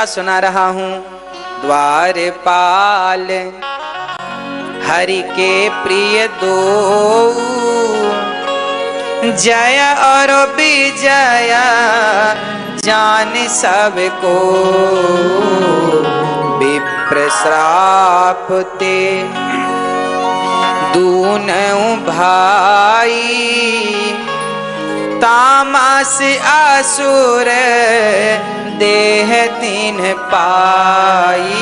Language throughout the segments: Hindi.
कथा सुना रहा हूं। द्वारपाल हरि के प्रिय दो, जय और विजय जान सबको। विप्र श्राप ते दूनों भाई, तामस असुर देह तीन पाई।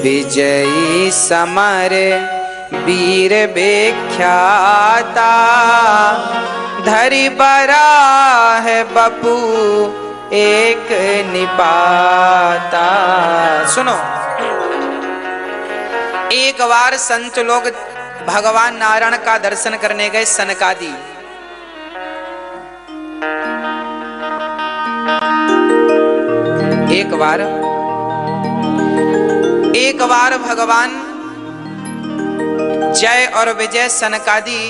विजयी समर वीर विख्याता, धरि बराह बपू एक निपाता। सुनो, एक बार संत लोग भगवान नारायण का दर्शन करने गए सनकादि। एक बार भगवान जय और विजय सनकादि,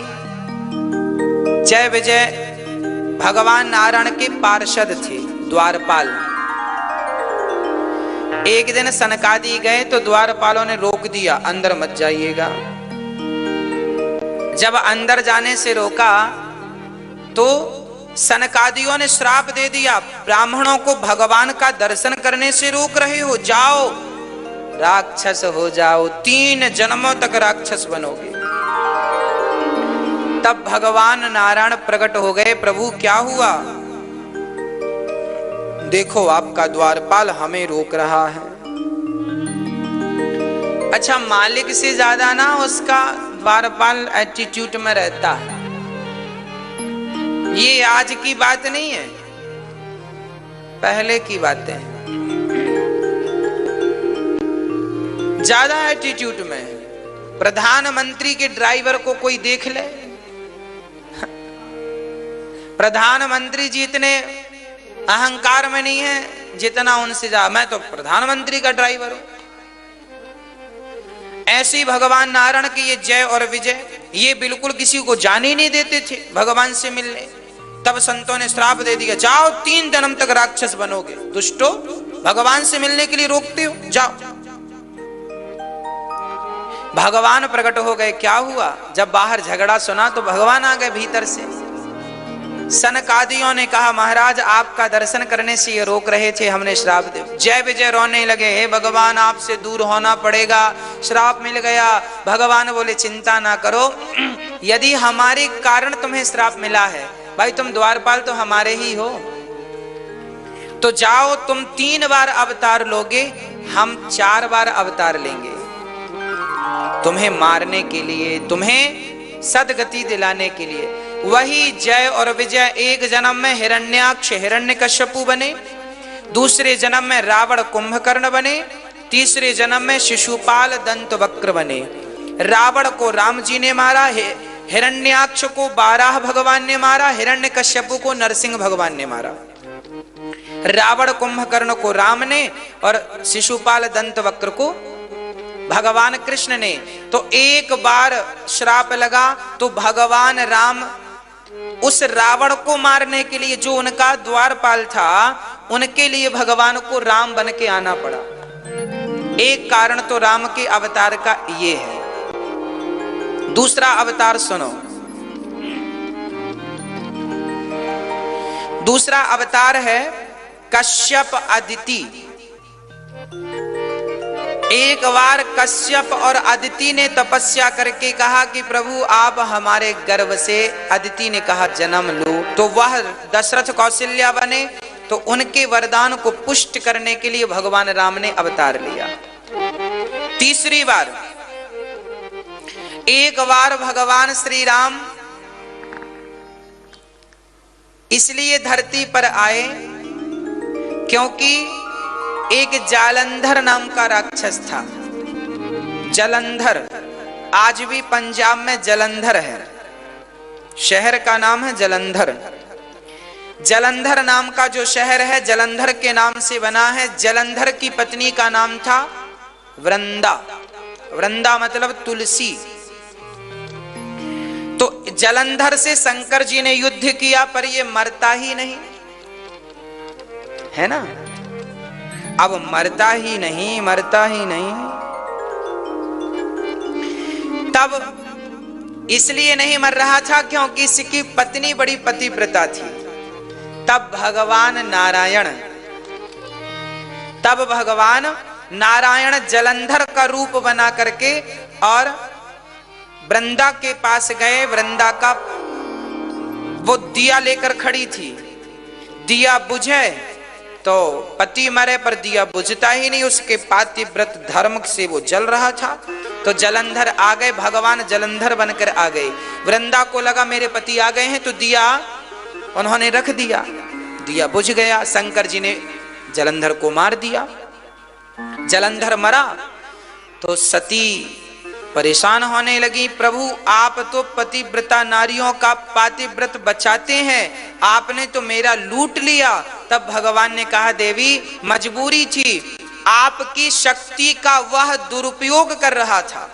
जय विजय भगवान नारायण के पार्षद थे, द्वारपाल। एक दिन सनकादि गए तो द्वारपालों ने रोक दिया, अंदर मत जाइएगा। जब अंदर जाने से रोका तो सनकादियों ने श्राप दे दिया, ब्राह्मणों को भगवान का दर्शन करने से रोक रहे हो, जाओ राक्षस हो जाओ, 3 जन्मों तक राक्षस बनोगे। तब भगवान नारायण प्रकट हो गए, प्रभु क्या हुआ? देखो आपका द्वारपाल हमें रोक रहा है। अच्छा, मालिक से ज्यादा ना उसका द्वारपाल एटीट्यूड में रहता है। ये आज की बात नहीं है, पहले की बातें हैं। ज्यादा एटीट्यूड में। प्रधानमंत्री के ड्राइवर को कोई देख ले, प्रधानमंत्री जी इतने अहंकार में नहीं है जितना उनसे जा, मैं तो प्रधानमंत्री का ड्राइवर हूं। ऐसे ही भगवान नारायण की ये जय और विजय, ये बिल्कुल किसी को जाने ही नहीं देते थे भगवान से मिलने। तब संतों ने श्राप दे दिया, जाओ 3 जन्म तक राक्षस बनोगे। दुष्टो, भगवान से मिलने के लिए रोकते हो, जाओ। भगवान प्रकट हो गए। क्या हुआ? जब बाहर झगड़ा सुना तो भगवान आ गए भीतर से। सनकादियों ने कहा, महाराज आपका दर्शन करने से ये रोक रहे थे, हमने श्राप दे। जय विजय रोने लगे, हे भगवान आपसे दूर होना पड़ेगा, श्राप मिल गया। भगवान बोले, चिंता ना करो, यदि हमारे कारण तुम्हें श्राप मिला है, भाई तुम द्वारपाल तो हमारे ही हो, तो जाओ तुम 3 बार अवतार लोगे, हम 4 बार अवतार लेंगे तुम्हें मारने के लिए, तुम्हें सदगति दिलाने के लिए। वही जय और विजय एक जन्म में हिरण्याक्ष हिरण्यकश्यपु बने, दूसरे जन्म में रावण कुंभकर्ण बने, तीसरे जन्म में शिशुपाल दंतवक्र बने। रावण को राम जी ने मारा, हिरण्याक्ष को बाराह भगवान ने मारा, हिरण्यकश्यपु को नरसिंह भगवान ने मारा। रावण कुंभकर्ण को राम ने और शिशुपाल दंतवक्र को भगवान कृष्ण ने। तो एक बार श्राप लगा तो भगवान राम उस रावण को मारने के लिए, जो उनका द्वारपाल था, उनके लिए भगवान को राम बन के आना पड़ा। एक कारण तो राम के अवतार का ये है। दूसरा अवतार सुनो, दूसरा अवतार है कश्यप अदिति। एक बार कश्यप और अदिति ने तपस्या करके कहा कि प्रभु आप हमारे गर्भ से, अदिति ने कहा जन्म लो, तो वह दशरथ कौशल्या बने। तो उनके वरदान को पुष्ट करने के लिए भगवान राम ने अवतार लिया। तीसरी बार, एक बार भगवान श्री राम इसलिए धरती पर आए क्योंकि एक जालंधर नाम का राक्षस था। जलंधर, आज भी पंजाब में जलंधर है, शहर का नाम है जलंधर। जलंधर नाम का जो शहर है, जलंधर के नाम से बना है। जलंधर की पत्नी का नाम था वृंदा। वृंदा मतलब तुलसी। तो जलंधर से शंकर जी ने युद्ध किया, पर ये मरता ही नहीं है ना। अब मरता ही नहीं, मरता ही नहीं। तब इसलिए नहीं मर रहा था क्योंकि इसकी पत्नी बड़ी पतिव्रता थी। तब भगवान नारायण जलंधर का रूप बना करके और वृंदा के पास गए। वृंदा का वो दिया लेकर खड़ी थी, दिया बुझे तो पति मरे पर दिया बुझता ही नहीं, उसके पातिव्रत धर्म से वो जल रहा था। तो जलंधर आ गए, भगवान जलंधर बनकर आ गए। वृंदा को लगा मेरे पति आ गए हैं, तो दिया उन्होंने रख दिया, दिया बुझ गया। शंकर जी ने जलंधर को मार दिया। जलंधर मरा तो सती परेशान होने लगी, प्रभु आप तो पतिव्रता नारियों का पातिव्रत बचाते हैं, आपने तो मेरा लूट लिया। तब भगवान ने कहा देवी मजबूरी थी, आपकी शक्ति का वह दुरुपयोग कर रहा था।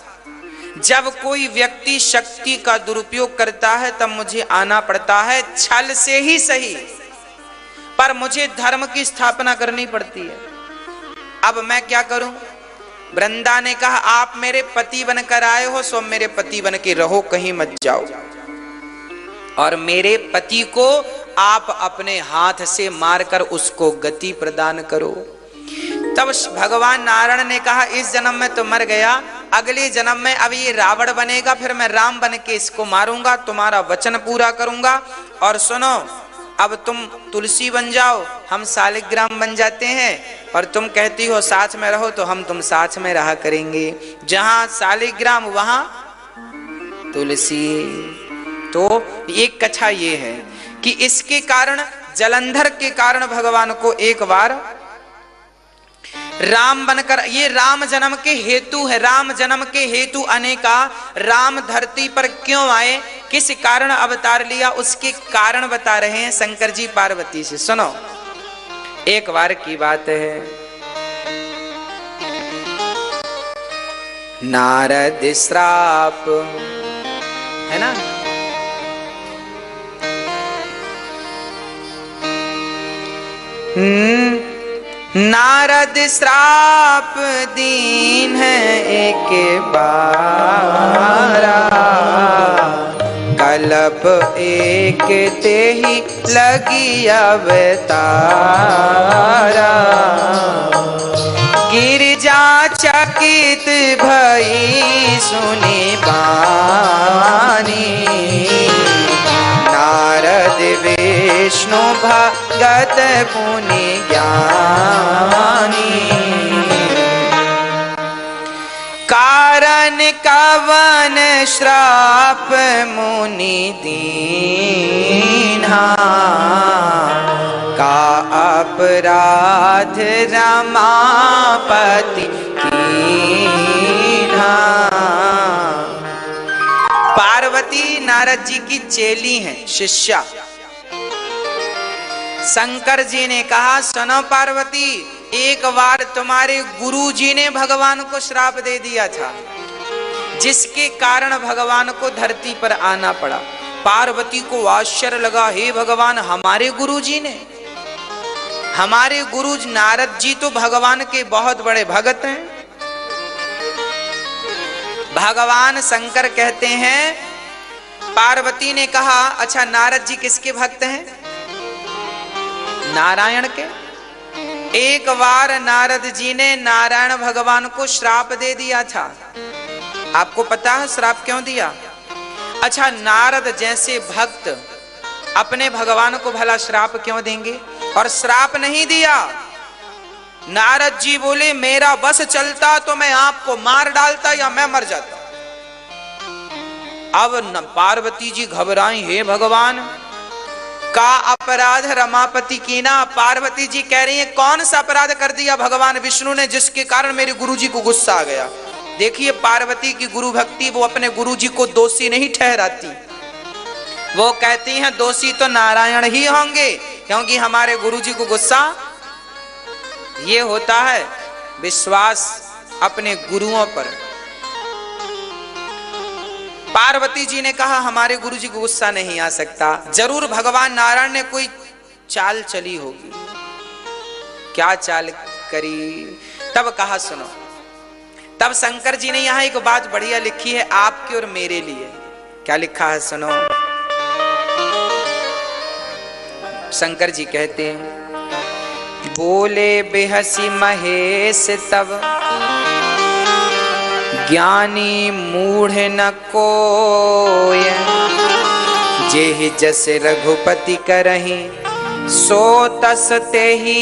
जब कोई व्यक्ति शक्ति का दुरुपयोग करता है तब मुझे आना पड़ता है, छल से ही सही, पर मुझे धर्म की स्थापना करनी पड़ती है। अब मैं क्या करूं? वृंदा ने कहा आप मेरे पति बनकर आए हो, सो मेरे पति बन के रहो, कहीं मत जाओ, और मेरे पति को आप अपने हाथ से मारकर उसको गति प्रदान करो। तब भगवान नारायण ने कहा इस जन्म में तो मर गया, अगले जन्म में अब ये रावण बनेगा, फिर मैं राम बन के इसको मारूंगा, तुम्हारा वचन पूरा करूंगा। और सुनो, अब तुम तुलसी बन जाओ, हम शालिग्राम बन जाते हैं, और तुम कहती हो साथ में रहो तो हम तुम साथ में रहा करेंगे। जहां शालिग्राम वहां तुलसी। तो एक कथा ये है कि इसके कारण, जलंधर के कारण भगवान को एक बार राम बनकर, ये राम जन्म के हेतु है, राम जन्म के हेतु अनेका। राम धरती पर क्यों आए, किस कारण अवतार लिया, उसके कारण बता रहे हैं शंकर जी पार्वती से। सुनो, एक बार की बात है, नारद श्राप है ना, नारद श्राप दीन है एक बारा, कल्प एक ते ही लगी अवतारा। गिरिजा चकित भई सुनी बानी, नारद विष्णु भगत पुनि ज्ञानी। कारण कवन श्राप मुनि दीन्हा, का अपराध रमापति कीन्हा। पार्वती नारद जी की चेली हैं, शिष्या। शंकर जी ने कहा सुनो पार्वती, एक बार तुम्हारे गुरु जी ने भगवान को श्राप दे दिया था, जिसके कारण भगवान को धरती पर आना पड़ा। पार्वती को आश्चर्य लगा, हे भगवान हमारे गुरु जी ने, हमारे गुरु नारद जी तो भगवान के बहुत बड़े भक्त हैं। भगवान शंकर कहते हैं, पार्वती ने कहा अच्छा नारद जी किसके भक्त हैं? नारायण के। एक बार नारद जी ने नारायण भगवान को श्राप दे दिया था। आपको पता है श्राप क्यों दिया? अच्छा, नारद जैसे भक्त अपने भगवान को भला श्राप क्यों देंगे? और श्राप नहीं दिया। नारद जी बोले मेरा बस चलता तो मैं आपको मार डालता या मैं मर जाता। अब पार्वती जी घबराई, हे भगवान का अपराध रमापति कीना। पार्वती जी कह रही है कौन सा अपराध कर दिया भगवान विष्णु ने जिसके कारण मेरे गुरुजी को गुस्सा आ गया। देखिए पार्वती की गुरु भक्ति, वो अपने गुरुजी को दोषी नहीं ठहराती। वो कहती हैं दोषी तो नारायण ही होंगे, क्योंकि हमारे गुरुजी को गुस्सा। ये होता है विश्वास अपने गुरुओं पर। पार्वती जी ने कहा हमारे गुरुजी को गुस्सा नहीं आ सकता। जरूर भगवान नारायण ने कोई चाल चली होगी। क्या चाल करी। तब कहा सुनो, तब शंकर जी ने यहां एक बात बढ़िया लिखी है आपके और मेरे लिए। क्या लिखा है सुनो। शंकर जी कहते हैं, बोले बेहसी महेश तब ज्ञानी मूढ़ न कोय, जेहि जस रघुपति करहि सो तस तेहि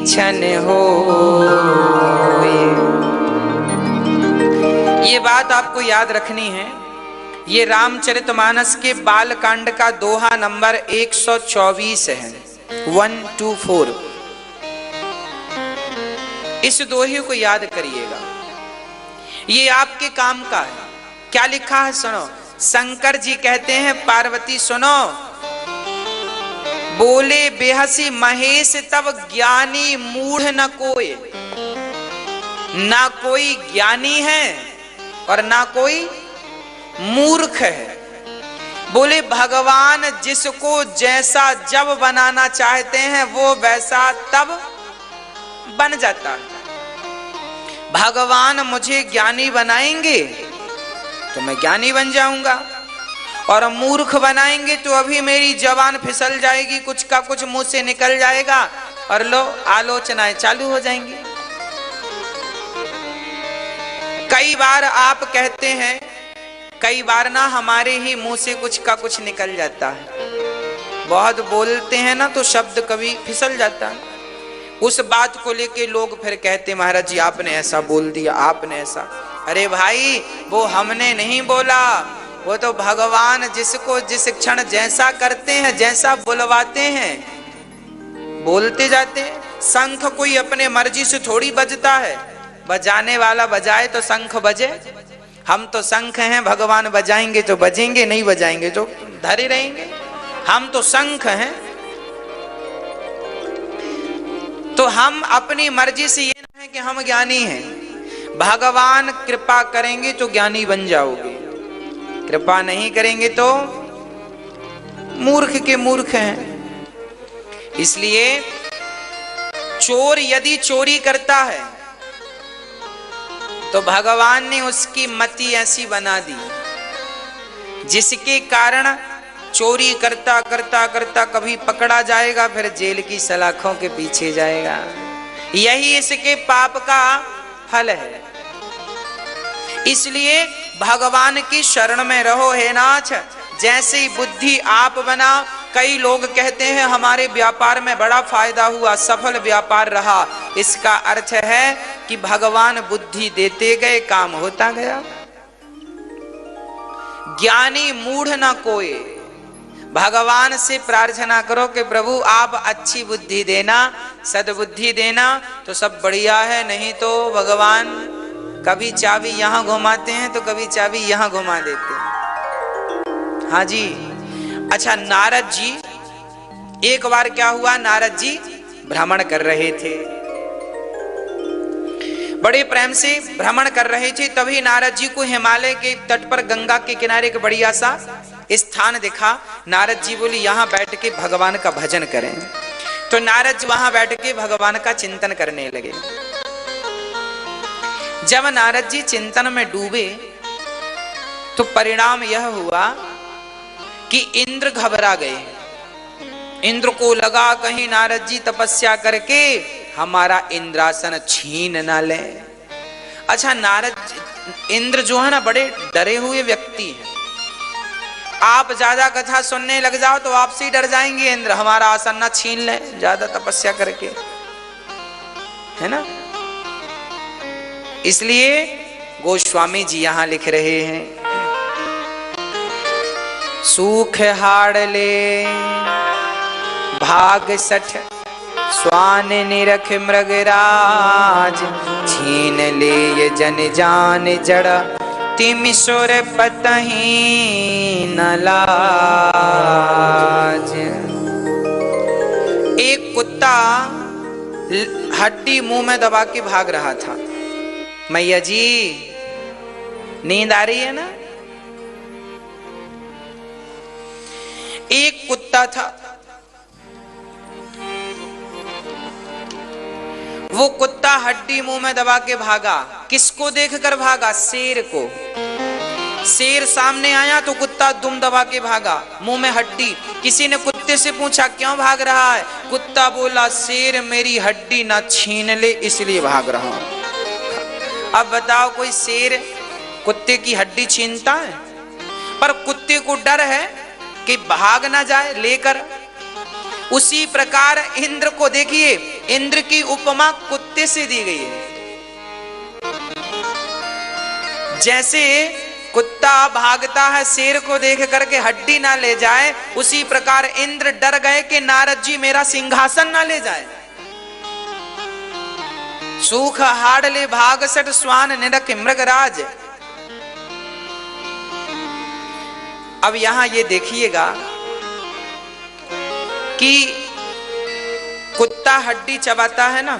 छन होय। ये बात आपको याद रखनी है। ये रामचरितमानस के बालकांड का दोहा नंबर 124 है, 124। इस दोहे को याद करिएगा, ये आपके काम का है। क्या लिखा है सुनो। शंकर जी कहते हैं पार्वती सुनो, बोले बेहसी महेश तब ज्ञानी मूढ़ न कोई। ना कोई ज्ञानी है और ना कोई मूर्ख है। बोले भगवान जिसको जैसा जब बनाना चाहते हैं वो वैसा तब बन जाता है। भगवान मुझे ज्ञानी बनाएंगे तो मैं ज्ञानी बन जाऊंगा, और मूर्ख बनाएंगे तो अभी मेरी जबान फिसल जाएगी, कुछ का कुछ मुंह से निकल जाएगा और लो आलोचनाएं चालू हो जाएंगी। कई बार आप कहते हैं, कई बार ना हमारे ही मुंह से कुछ का कुछ निकल जाता है। बहुत बोलते हैं ना तो शब्द कभी फिसल जाता है। उस बात को लेके लोग फिर कहते महाराज जी आपने ऐसा बोल दिया, आपने ऐसा। अरे भाई वो हमने नहीं बोला, वो तो भगवान जिसको जिस क्षण जैसा करते हैं, जैसा बुलवाते हैं बोलते जाते हैं। शंख कोई अपने मर्जी से थोड़ी बजता है, बजाने वाला बजाए तो शंख बजे। हम तो शंख हैं, भगवान बजाएंगे तो बजेंगे, नहीं बजाएंगे तो धरे रहेंगे। हम तो शंख हैं, तो हम अपनी मर्जी से ये ना है कि हम ज्ञानी हैं। भगवान कृपा करेंगे तो ज्ञानी बन जाओगे, कृपा नहीं करेंगे तो मूर्ख के मूर्ख हैं। इसलिए चोर यदि चोरी करता है तो भगवान ने उसकी मति ऐसी बना दी जिसके कारण चोरी करता करता करता कभी पकड़ा जाएगा, फिर जेल की सलाखों के पीछे जाएगा। यही इसके पाप का फल है। इसलिए भगवान की शरण में रहो हे नाथ। जैसे ही बुद्धि आप बना, कई लोग कहते हैं हमारे व्यापार में बड़ा फायदा हुआ, सफल व्यापार रहा। इसका अर्थ है कि भगवान बुद्धि देते गए, काम होता गया। ज्ञानी मूढ़ ना कोई। भगवान से प्रार्थना करो कि प्रभु आप अच्छी बुद्धि देना, सद्बुद्धि देना तो सब बढ़िया है, नहीं तो भगवान कभी चाबी यहां घुमाते हैं तो कभी चाबी यहां घुमा देते हैं। हाँ जी। अच्छा, नारद जी, एक बार क्या हुआ, नारद जी भ्रमण कर रहे थे, बड़े प्रेम से भ्रमण कर रहे थे। तभी नारद जी को हिमालय के तट पर गंगा के किनारे एक बढ़िया सा स्थान दिखा। नारद जी बोली यहां बैठ के भगवान का भजन करें। तो नारद जी वहां बैठ के भगवान का चिंतन करने लगे। जब नारद जी चिंतन में डूबे तो परिणाम यह हुआ कि इंद्र घबरा गए। इंद्र को लगा कहीं नारद जी तपस्या करके हमारा इंद्रासन छीन ना ले। अच्छा, इंद्र जो है ना बड़े डरे हुए व्यक्ति हैं। आप ज्यादा कथा सुनने लग जाओ तो आपसे ही डर जाएंगे इंद्र, हमारा आसन ना छीन ले ज्यादा तपस्या करके, है ना। इसलिए गोस्वामी जी यहां लिख रहे हैं, सूख हाड़ ले भाग सठ स्वान निरख मृगराज, छीन ले ये जन जान जड़ा तिम सुर पतही न लाज। एक कुत्ता हड्डी मुंह में दबा के भाग रहा था। मैया जी नींद आ रही है ना। एक कुत्ता था, वो कुत्ता हड्डी मुंह में दबा के भागा। किसको देखकर भागा? शेर को। शेर सामने आया तो कुत्ता दुम दबा के भागा, मुंह में हड्डी। किसी ने कुत्ते से पूछा क्यों भाग रहा है? कुत्ता बोला शेर मेरी हड्डी ना छीन ले इसलिए भाग रहा हूं। अब बताओ कोई शेर कुत्ते की हड्डी छीनता है? पर कुत्ते को डर है कि भाग ना जाए लेकर। उसी प्रकार इंद्र को देखिए, इंद्र की उपमा कुत्ते से दी गई है। जैसे कुत्ता भागता है शेर को देख करके हड्डी ना ले जाए, उसी प्रकार इंद्र डर गए कि नारद जी मेरा सिंहासन ना ले जाए। सूख हाड़ले भागसट स्वान निरख मृगराज। अब यहां ये देखिएगा कि कुत्ता हड्डी चबाता है ना,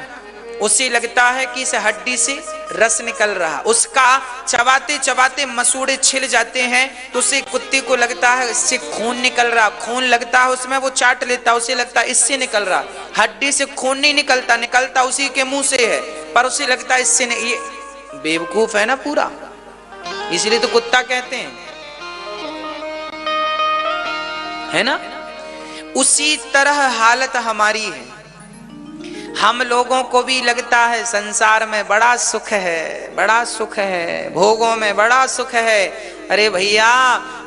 उसे लगता है कि इस हड्डी से रस निकल रहा, उसका चबाते चबाते मसूड़े छिल जाते हैं तो उसे कुत्ते को लगता है इससे खून निकल रहा, खून लगता है उसमें, वो चाट लेता है, उसे लगता है इससे निकल रहा। हड्डी से खून नहीं निकलता, निकलता उसी के मुंह से है, पर उसे लगता है इससे नहीं। ये बेवकूफ है ना पूरा, इसलिए तो कुत्ता कहते हैं, है ना। उसी तरह हालत हमारी है। हम लोगों को भी लगता है संसार में बड़ा सुख है, बड़ा सुख है, भोगों में बड़ा सुख है। अरे भैया,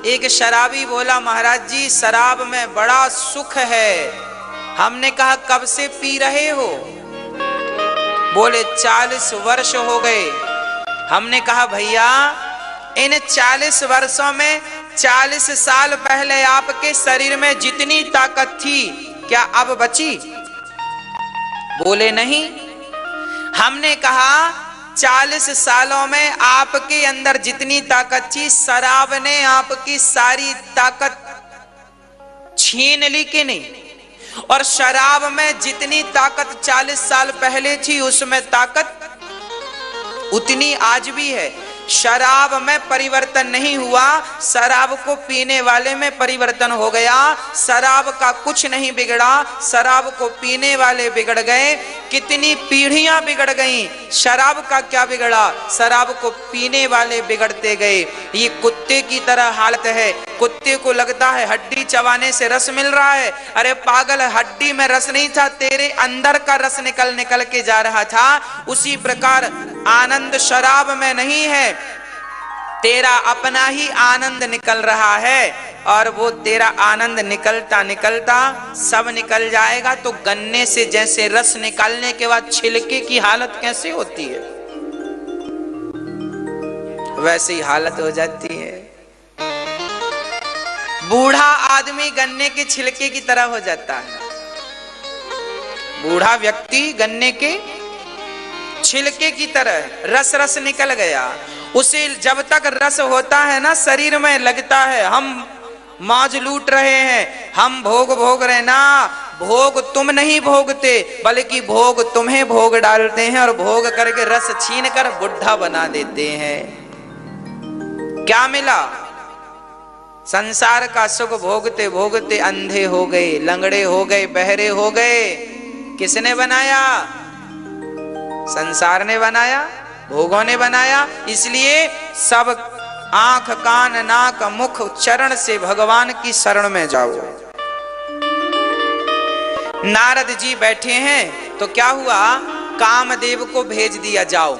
एक शराबी बोला महाराज जी शराब में बड़ा सुख है। हमने कहा कब से पी रहे हो? बोले 40 वर्ष हो गए। हमने कहा भैया इन 40 वर्षों में 40 साल पहले आपके शरीर में जितनी ताकत थी क्या अब बची? बोले नहीं। हमने कहा 40 सालों में आपके अंदर जितनी ताकत थी शराब ने आपकी सारी ताकत छीन ली कि नहीं? और शराब में जितनी ताकत 40 साल पहले थी उसमें ताकत उतनी आज भी है। शराब में परिवर्तन नहीं हुआ, शराब को पीने वाले में परिवर्तन हो गया। शराब का कुछ नहीं बिगड़ा, शराब को पीने वाले बिगड़ गए। कितनी पीढ़ियां बिगड़ गईं, शराब का क्या बिगड़ा? शराब को पीने वाले बिगड़ते गए। ये कुत्ते की तरह हालत है। कुत्ते को लगता है हड्डी चबाने से रस मिल रहा है। अरे पागल, हड्डी में रस नहीं था, तेरे अंदर का रस निकल निकल के जा रहा था। उसी प्रकार आनंद शराब में नहीं है, तेरा अपना ही आनंद निकल रहा है। और वो तेरा आनंद निकलता निकलता सब निकल जाएगा तो गन्ने से जैसे रस निकालने के बाद छिलके की हालत कैसे होती है, वैसे ही हालत हो जाती है। बूढ़ा आदमी गन्ने के छिलके की तरह हो जाता है। बूढ़ा व्यक्ति गन्ने के छिलके की तरह, रस रस निकल गया। उसे जब तक रस होता है ना शरीर में लगता है हम मौज लूट रहे हैं, हम भोग भोग रहे ना। भोग तुम नहीं भोगते बल्कि भोग तुम्हें भोग डालते हैं और भोग करके रस छीन कर बुढ़ा बना देते हैं। क्या मिला? संसार का सुख भोगते भोगते अंधे हो गए, लंगड़े हो गए, बहरे हो गए। किसने बनाया? संसार ने बनाया, भोगों ने बनाया। इसलिए सब आंख कान नाक मुख चरण से भगवान की शरण में जाओ। नारद जी बैठे हैं तो क्या हुआ? कामदेव को भेज दिया, जाओ।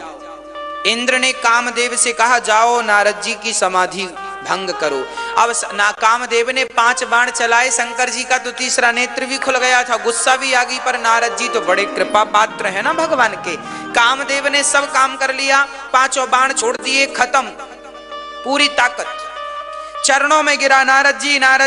इंद्र ने कामदेव से कहा जाओ नारद जी की समाधि भंग करो। अब ना कामदेव ने 5 बाण चलाए, शंकर जी का तो तीसरा नेत्र भी खुल गया था, गुस्सा भी आ गई। पर नारद जी तो बड़े कृपा पात्र है ना भगवान के। कामदेव ने सब काम कर लिया, 5 बाण छोड़ दिए, खत्म, पूरी ताकत चरणों में गिरा। नारद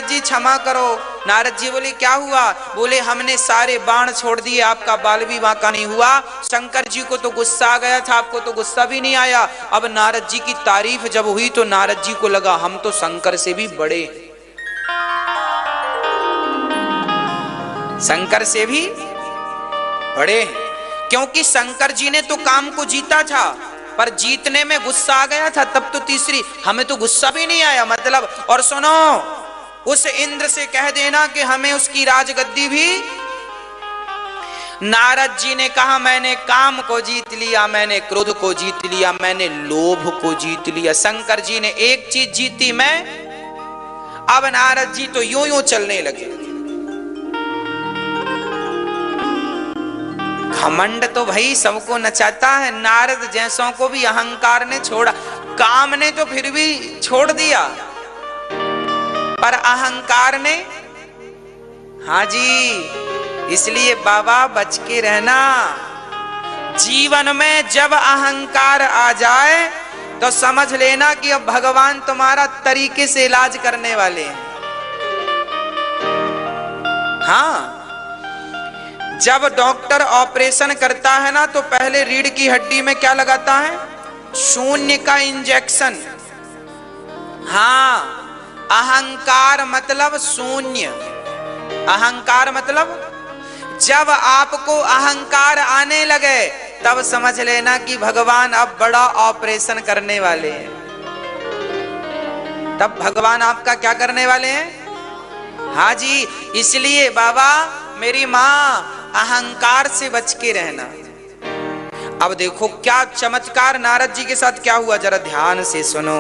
जी क्षमा करो। नारद जी बोले क्या हुआ? बोले हमने सारे बाण छोड़ दिए, आपका बाल भी बांका नहीं हुआ। शंकर जी को तो गुस्सा आ गया था, आपको तो गुस्सा भी नहीं आया। अब नारद जी की तारीफ जब हुई तो नारद जी को लगा हम तो शंकर से भी बड़े, शंकर से भी बड़े हैं। क्योंकि शंकर जी ने तो काम को जीता था, पर जीतने में गुस्सा आ गया था। तब तो तीसरी, हमें तो गुस्सा भी नहीं आया मतलब। और सुनो, उस इंद्र से कह देना कि हमें उसकी राजगद्दी भी नारद जी ने कहा मैंने काम को जीत लिया, मैंने क्रोध को जीत लिया, मैंने लोभ को जीत लिया। शंकर जी ने एक चीज जीती, मैं। अब नारद जी तो यूं यूं चलने लगे। घमंड तो भाई सबको नचाता है, नारद जैसों को भी अहंकार ने छोड़ा। काम ने तो फिर भी छोड़ दिया, पर अहंकार ने, हाँ जी। इसलिए बाबा बच के रहना। जीवन में जब अहंकार आ जाए तो समझ लेना कि अब भगवान तुम्हारा तरीके से इलाज करने वाले हैं। हाँ, जब डॉक्टर ऑपरेशन करता है ना तो पहले रीढ़ की हड्डी में क्या लगाता है? शून्य का इंजेक्शन। हाँ, अहंकार मतलब शून्य। अहंकार मतलब जब आपको अहंकार आने लगे तब समझ लेना कि भगवान अब बड़ा ऑपरेशन करने वाले हैं। तब भगवान आपका क्या करने वाले हैं? हाँ जी। इसलिए बाबा मेरी मां अहंकार से बच के रहना। अब देखो क्या चमत्कार नारद जी के साथ क्या हुआ, जरा ध्यान से सुनो।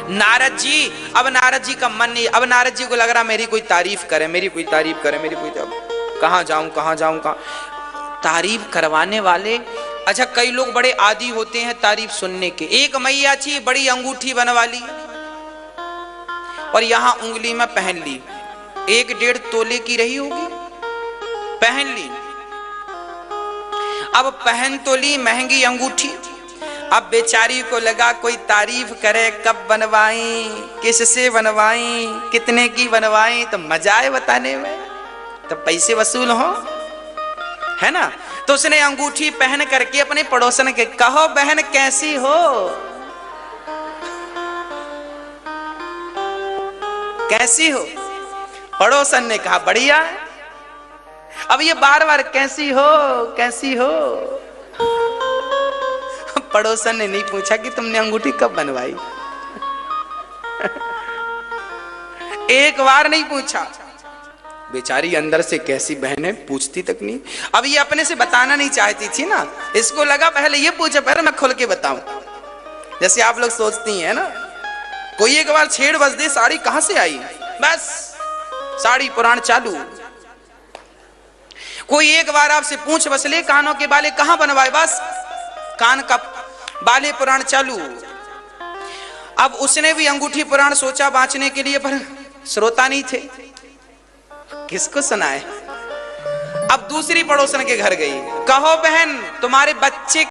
नारद जी, अब नारद जी का मन नहीं, अब नारद जी को लग रहा मेरी कोई तारीफ करे, मेरी कोई तारीफ करे, मेरी कोई, कहां जाऊं कहां जाऊं कहां तारीफ करवाने वाले। अच्छा, कई लोग बड़े आदी होते हैं तारीफ सुनने के। एक मैया थी, बड़ी अंगूठी बनवा ली और यहां उंगली में पहन ली, 1-1.5 तोले की रही होगी, पहन ली। अब पहन तो ली महंगी अंगूठी, अब बेचारी को लगा कोई तारीफ करे, कब बनवाई, किससे बनवाई, कितने की बनवाई, तो मजा आए बताने में, तो पैसे वसूल हो, है ना। तो उसने अंगूठी पहन करके अपने पड़ोसन के, कहो बहन कैसी हो, कैसी हो। पड़ोसन ने कहा बढ़िया है। अब ये बार बार कैसी हो कैसी हो। पड़ोसन ने नहीं पूछा कि तुमने अंगूठी कब बनवाई, एक बार नहीं पूछा। बेचारी अंदर से कैसी बहन है, पूछती तक नहीं। अब ये अपने से बताना नहीं चाहती थी ना, इसको लगा पहले ये पूछे, पहले मैं खुल के बताऊं। जैसे आप लोग सोचती हैं ना, कोई एक बार छेड़ बस दे, साड़ी कहां से आई, बस साड़ी पुराण चालू। कोई एक बार आपसे पूछ बस ले, कानों के बाले कहां बनवाए, बस कान का बाले पुराण चालू। अब उसने भी अंगूठी पुराण सोचा बांचने के लिए, पर श्रोता नहीं थे, किसको सुनाए। अब दूसरी पड़ोसन के घर गई, कहो बहन तुम्हारे बच्चे